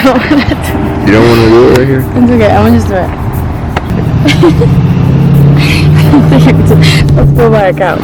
don't want to do it. You don't want to do it right here? It's okay. I'm gonna just do it. Let's go buy a cow.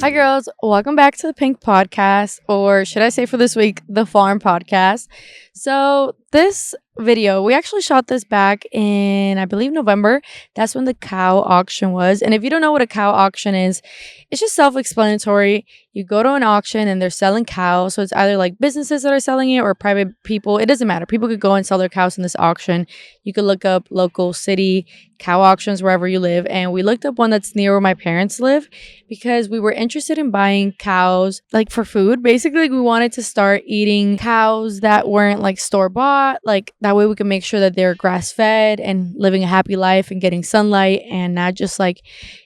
Hi, girls. Welcome back to the Pink Podcast, or should I say for this week, the Farm Podcast. So, this video, we actually shot this back in, I believe, November. That's when the cow auction was. And if you don't know what a cow auction is, it's just self explanatory. You go to an auction and they're selling cows. So, it's either like businesses that are selling it or private people. It doesn't matter. People could go and sell their cows in this auction. You could look up local city cow auctions wherever you live. And we looked up one that's near where my parents live because we were interested in buying cows like for food. Basically, we wanted to start eating cows that weren't like store bought. Like that way we can make sure that they're grass fed and living a happy life and getting sunlight and not just like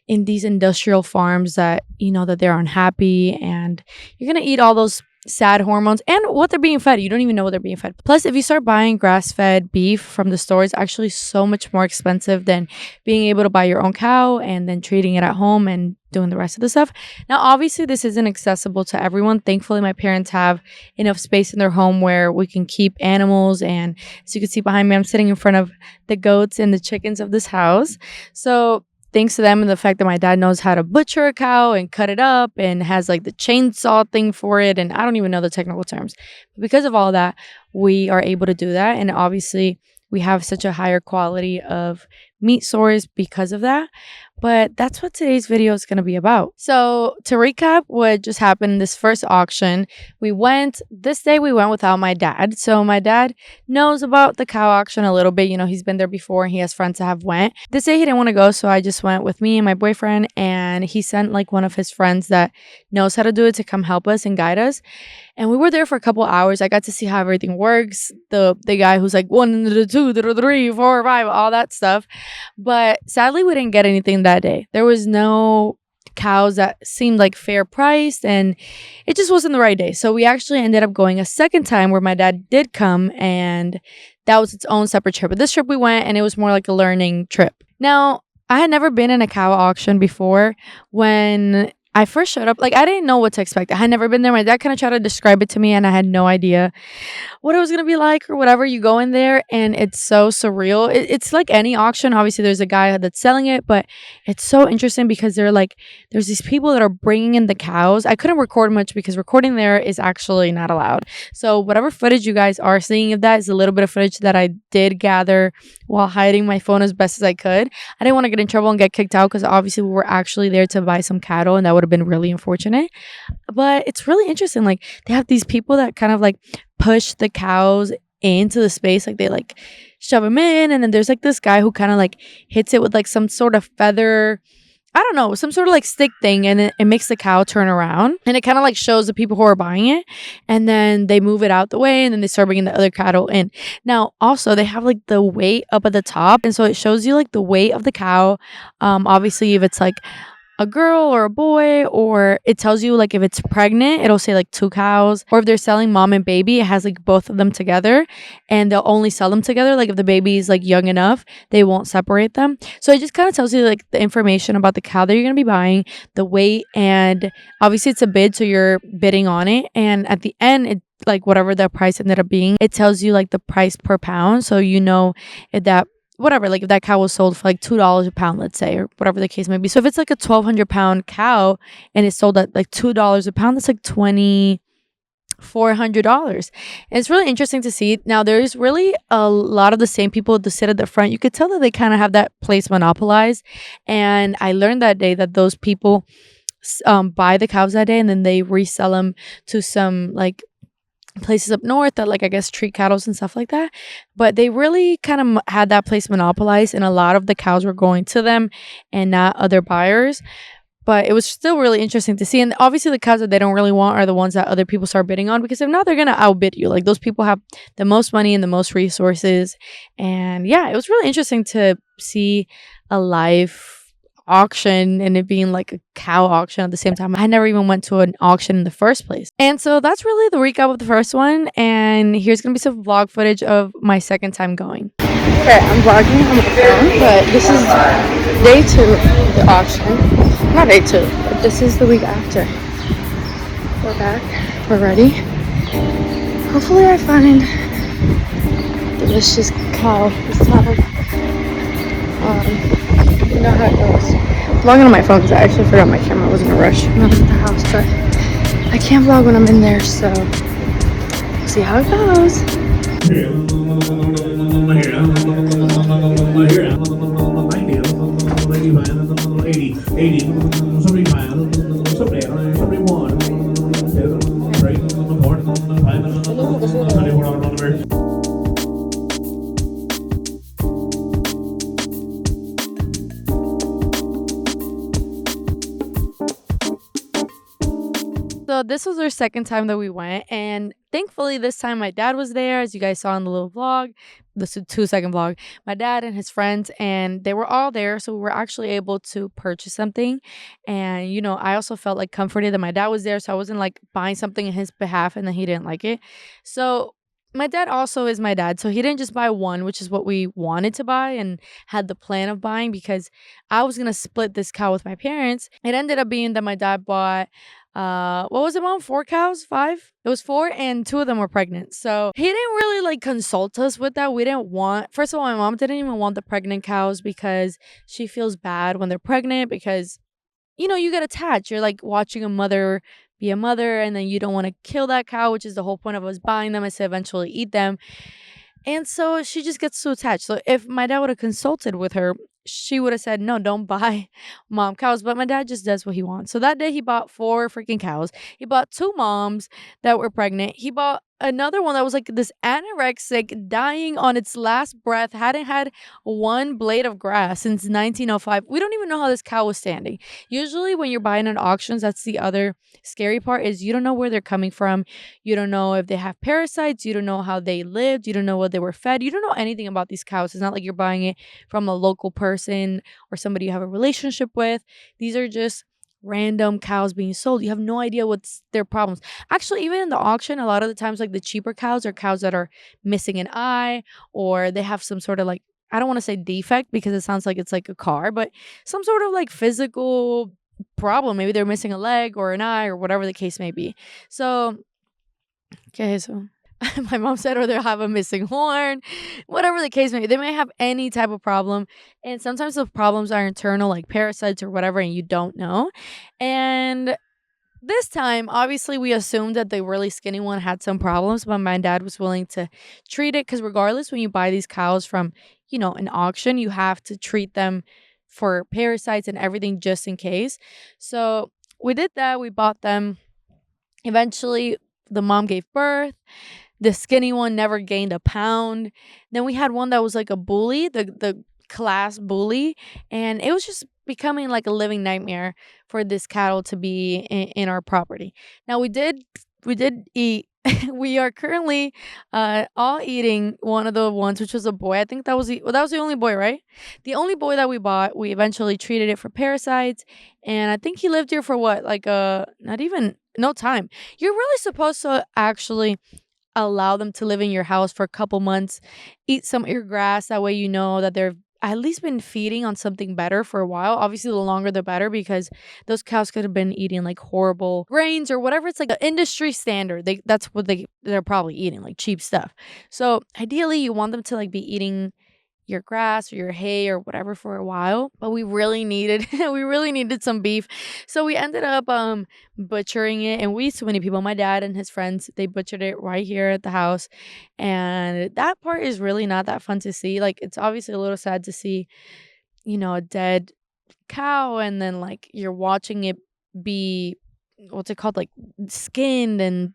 in these industrial farms that, you know, that they're unhappy and you're going to eat all those sad hormones and what they're being fed. You don't even know what they're being fed. Plus, if you start buying grass-fed beef from the store, it's actually so much more expensive than being able to buy your own cow and then treating it at home and doing the rest of the stuff. Now, obviously, this isn't accessible to everyone. Thankfully, my parents have enough space in their home where we can keep animals. And as you can see behind me, I'm sitting in front of the goats and the chickens of this house. So thanks to them and the fact that my dad knows how to butcher a cow and cut it up and has like the chainsaw thing for it. And I don't even know the technical terms. But because of all that, we are able to do that. And obviously, we have such a higher quality of meat source because of that. But that's what today's video is going to be about. So to recap what just happened in this first auction, this day we went without my dad. So my dad knows about the cow auction a little bit. You know, he's been there before and he has friends that have went. This day he didn't want to go, so I just went with me and my boyfriend, and he sent like one of his friends that knows how to do it to come help us and guide us. And we were there for a couple hours. I got to see how everything works. The guy who's like 1, 2, 3, 4, 5, all that stuff. But sadly, we didn't get anything that day. There was no cows that seemed like fair priced, and it just wasn't the right day. So we actually ended up going a second time where my dad did come, and that was its own separate trip. But this trip we went, and it was more like a learning trip. Now, I had never been in a cow auction before. When I first showed up, like I didn't know what to expect. I had never been there. My dad kind of tried to describe it to me and I had no idea what it was going to be like or whatever. You go in there and it's so surreal. It's like any auction. Obviously, there's a guy that's selling it, but it's so interesting because there's these people that are bringing in the cows. I couldn't record much because recording there is actually not allowed. So whatever footage you guys are seeing of that is a little bit of footage that I did gather while hiding my phone as best as I could. I didn't want to get in trouble and get kicked out because obviously we were actually there to buy some cattle and that would have been really unfortunate. But it's really interesting. Like they have these people that kind of like push the cows into the space. Like they like shove them in, and then there's like this guy who kind of like hits it with like some sort of feather, I don't know, some sort of like stick thing, and it makes the cow turn around, and it kind of like shows the people who are buying it, and then they move it out the way, and then they start bringing the other cattle in. Now also they have like the weight up at the top, and so it shows you like the weight of the cow. Obviously if it's like a girl or a boy, or it tells you like if it's pregnant, it'll say like 2 cows, or if they're selling mom and baby, it has like both of them together, and they'll only sell them together. Like if the baby is like young enough, they won't separate them. So it just kind of tells you like the information about the cow that you're going to be buying, the weight, and obviously it's a bid, so you're bidding on it, and at the end it like whatever the price ended up being, it tells you like the price per pound, so you know if that whatever, like if that cow was sold for like $2 a pound, let's say, or whatever the case may be. So if it's like a 1,200 pound cow and it's sold at like $2 a pound, that's like $2,400. And it's really interesting to see. Now, there's really a lot of the same people that sit at the front. You could tell that they kind of have that place monopolized. And I learned that day that those people buy the cows that day and then they resell them to some like places up north that, like, I guess treat cattle and stuff like that. But they really kind of had that place monopolized, and a lot of the cows were going to them and not other buyers. But it was still really interesting to see. And obviously, the cows that they don't really want are the ones that other people start bidding on, because if not, they're going to outbid you. Like, those people have the most money and the most resources. And yeah, it was really interesting to see a live auction and it being like a cow auction at the same time. I never even went to an auction in the first place. And so that's really the recap of the first one. And here's going to be some vlog footage of my second time going. Okay, I'm vlogging on my phone, but this is day 2 of the auction. Not day 2, but this is the week after. We're back. We're ready. Hopefully I find delicious cow this time. You know how it goes. Vlogging on my phone because I actually forgot my camera. I was in a rush when I was at the house, but I can't vlog when I'm in there, so we'll see how it goes. So this was our second time that we went, and thankfully this time my dad was there, as you guys saw in the little vlog, the 2-second vlog. My dad and his friends, and they were all there, so we were actually able to purchase something. And I also felt like comforted that my dad was there, so I wasn't like buying something in his behalf and then he didn't like it. So my dad also is my dad, so he didn't just buy one, which is what we wanted to buy and had the plan of buying, because I was gonna split this cow with my parents. It ended up being that my dad bought what was it, mom? 4 cows? 5? It was 4, and 2 of them were pregnant. So he didn't really like consult us with that. We didn't want, first of all, my mom didn't even want the pregnant cows because she feels bad when they're pregnant, because you get attached. You're like watching a mother be a mother, and then you don't want to kill that cow, which is the whole point of us buying them, is to eventually eat them. And so she just gets so attached. So if my dad would have consulted with her, she would have said, no, don't buy mom cows. But my dad just does what he wants. So that day he bought 4 freaking cows. He bought 2 moms that were pregnant. He bought another one that was like this anorexic, dying on its last breath, hadn't had one blade of grass since 1905. We don't even know how this cow was standing. Usually when you're buying at auctions, that's the other scary part, is you don't know where they're coming from. You don't know if they have parasites. You don't know how they lived. You don't know what they were fed. You don't know anything about these cows. It's not like you're buying it from a local person or somebody you have a relationship with. These are just random cows being sold. You have no idea what's their problems. Actually, even in the auction, a lot of the times, like, the cheaper cows are cows that are missing an eye, or they have some sort of, like, I don't want to say defect because it sounds like it's like a car, but some sort of like physical problem. Maybe they're missing a leg or an eye or whatever the case may be. So, okay, so my mom said, or they'll have a missing horn, whatever the case may be. They may have any type of problem. And sometimes the problems are internal, like parasites or whatever, and you don't know. And this time, obviously, we assumed that the really skinny one had some problems, but my dad was willing to treat it, because regardless, when you buy these cows from, an auction, you have to treat them for parasites and everything just in case. So we did that. We bought them. Eventually, the mom gave birth. The skinny one never gained a pound. Then we had one that was like a bully, the class bully, and it was just becoming like a living nightmare for this cattle to be in our property. Now we did eat. We are currently all eating one of the ones, which was a boy. I think that was the only boy, right? The only boy that we bought. We eventually treated it for parasites, and I think he lived here for what, like not even no time. You're really supposed to actually allow them to live in your house for a couple months, eat some of your grass. That way, you know that they're at least been feeding on something better for a while. Obviously, the longer the better, because those cows could have been eating like horrible grains or whatever. It's like the industry standard. That's what they're probably eating, like cheap stuff. So ideally, you want them to like be eating your grass or your hay or whatever for a while, but we really needed we really needed some beef. So we ended up butchering it, and we, so many people, my dad and his friends, they butchered it right here at the house. And that part is really not that fun to see. Like, it's obviously a little sad to see, a dead cow, and then like you're watching it be, what's it called, like skinned and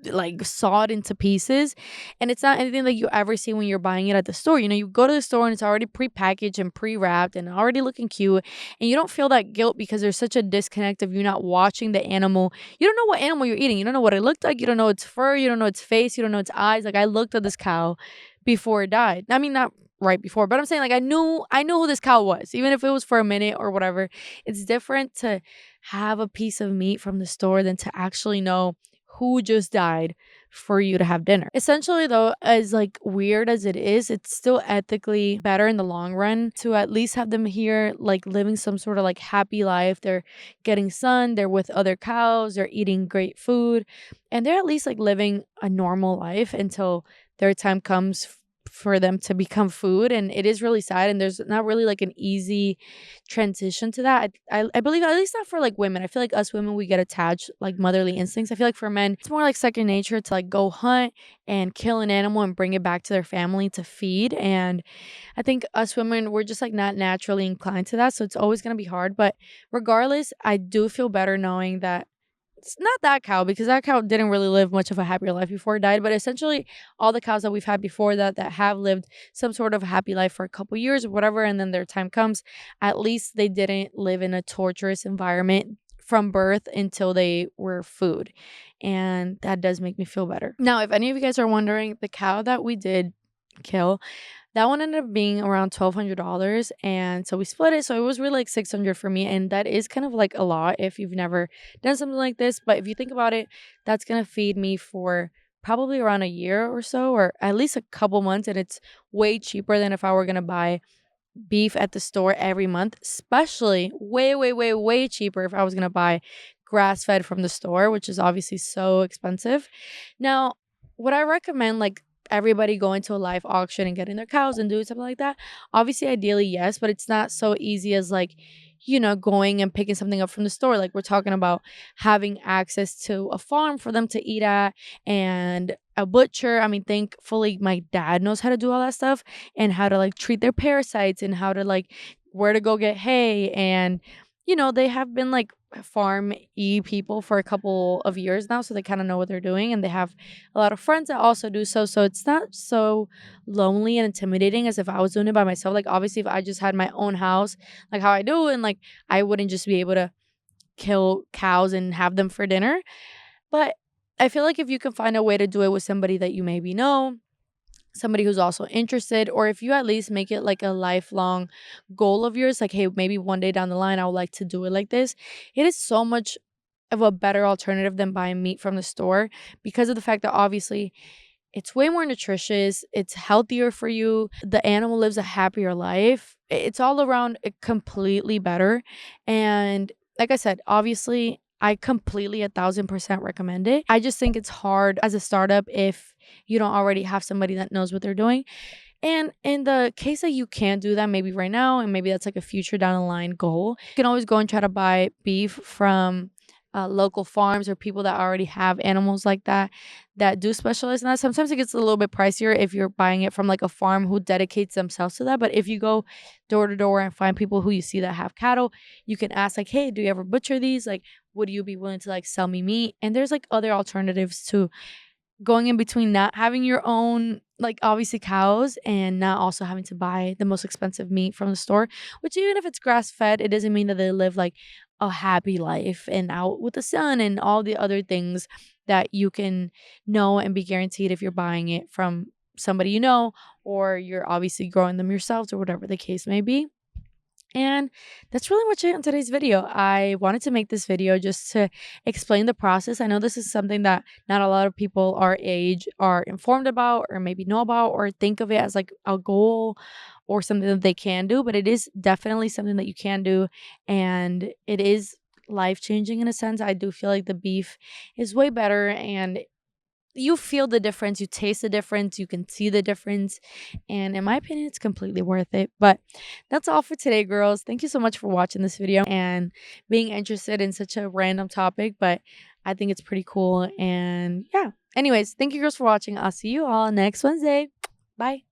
like sawed into pieces, and it's not anything that you ever see when you're buying it at the store. You go to the store and it's already prepackaged and pre-wrapped and already looking cute, and you don't feel that guilt because there's such a disconnect of you not watching the animal. You don't know what animal you're eating. You don't know what it looked like. You don't know its fur. You don't know its face. You don't know its eyes. Like, I looked at this cow before it died. I mean, not right before, but I'm saying, like, I knew who this cow was, even if it was for a minute or whatever. It's different to have a piece of meat from the store than to actually know who just died for you to have dinner. Essentially, though, as like weird as it is, it's still ethically better in the long run to at least have them here, like living some sort of like happy life. They're getting sun, they're with other cows, they're eating great food, and they're at least like living a normal life until their time comes for them to become food. And it is really sad, and there's not really like an easy transition to that. I believe, at least not for like women. I feel like us women, we get attached like motherly instincts. I feel like for men it's more like second nature to like go hunt and kill an animal and bring it back to their family to feed. And I think us women, we're just like not naturally inclined to that, so it's always going to be hard. But regardless, I do feel better knowing that it's not that cow, because that cow didn't really live much of a happier life before it died. But essentially, all the cows that we've had before that have lived some sort of happy life for a couple years or whatever, and then their time comes, at least they didn't live in a torturous environment from birth until they were food. And that does make me feel better. Now, if any of you guys are wondering, the cow that we did kill, that one ended up being around $1,200, and so we split it. So it was really like 600 for me, and that is kind of like a lot if you've never done something like this. But if you think about it, that's gonna feed me for probably around a year or so, or at least a couple months, and it's way cheaper than if I were gonna buy beef at the store every month. Especially way, way, way, way cheaper if I was gonna buy grass fed from the store, which is obviously so expensive. Now, would I recommend like everybody going to a live auction and getting their cows and doing something like that? Obviously, ideally, yes, but it's not so easy as like, going and picking something up from the store. Like, we're talking about having access to a farm for them to eat at and a butcher. I mean, thankfully, my dad knows how to do all that stuff and how to like treat their parasites and how to like where to go get hay. And, they have been like farm people for a couple of years now, so they kind of know what they're doing, and they have a lot of friends that also do so it's not so lonely and intimidating as if I was doing it by myself. Like, obviously, if I just had my own house like how I do, and like I wouldn't just be able to kill cows and have them for dinner. But I feel like if you can find a way to do it with somebody that you maybe know, somebody who's also interested, or if you at least make it like a lifelong goal of yours, like, hey, maybe one day down the line I would like to do it like this, it is so much of a better alternative than buying meat from the store, because of the fact that obviously it's way more nutritious, it's healthier for you, the animal lives a happier life. It's all around completely better. And like I said, obviously, I completely 1,000% recommend it. I just think it's hard as a startup if you don't already have somebody that knows what they're doing. And in the case that you can't do that, maybe right now, and maybe that's like a future down the line goal, you can always go and try to buy beef from local farms or people that already have animals like that do specialize in that. Sometimes it gets a little bit pricier if you're buying it from like a farm who dedicates themselves to that. But if you go door to door and find people who you see that have cattle, you can ask like, hey, do you ever butcher these? Like, would you be willing to like sell me meat? And there's like other alternatives to going in between not having your own, like, obviously cows, and not also having to buy the most expensive meat from the store, which even if it's grass fed, it doesn't mean that they live like a happy life and out with the sun and all the other things that you can know and be guaranteed if you're buying it from somebody or you're obviously growing them yourselves or whatever the case may be. And that's really much it on today's video. I wanted to make this video just to explain the process. I know this is something that not a lot of people our age are informed about or maybe know about or think of it as like a goal or something that they can do, but it is definitely something that you can do, and it is life-changing in a sense. I do feel like the beef is way better, and you feel the difference, you taste the difference, you can see the difference. And in my opinion, it's completely worth it. But that's all for today, girls. Thank you so much for watching this video and being interested in such a random topic, but I think it's pretty cool. And yeah, anyways, thank you girls for watching. I'll see you all next Wednesday. Bye.